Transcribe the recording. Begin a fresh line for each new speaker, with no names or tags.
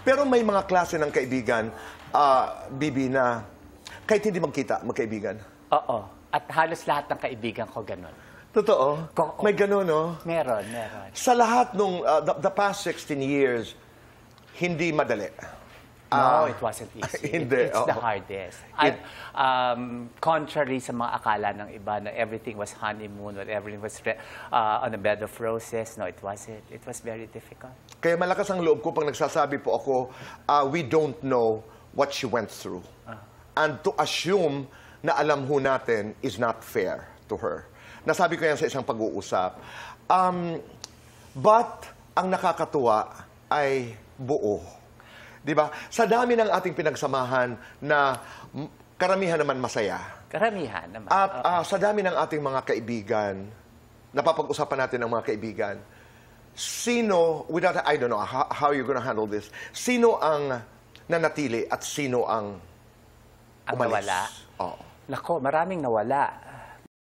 Pero may mga klase ng kaibigan, Bibi, na kahit hindi magkita, magkaibigan.
Oo. At halos lahat ng kaibigan ko ganun.
Totoo? May ganun, no?
Meron, meron.
Sa lahat nung the past 16 years, hindi madali.
No, it wasn't easy.
Hindi,
It's the hardest. At contrary sa mga akala ng iba na everything was honeymoon, or everything was on a bed of roses, no, it wasn't. It was very difficult.
Kaya malakas ang loob ko pag nagsasabi po ako, we don't know what she went through. And to assume na alam ho natin is not fair to her. Nasabi ko yan sa isang pag-uusap. But ang nakakatuwa ay buo. Diba? Sa dami ng ating pinagsamahan na karamihan naman masaya.
Karamihan naman.
At sa dami ng ating mga kaibigan, napapag-usapan natin ng mga kaibigan, sino, without, I don't know how you're gonna handle this, sino ang nanatili at sino ang umalis?
Nawala?
Oo.
Nako, maraming nawala.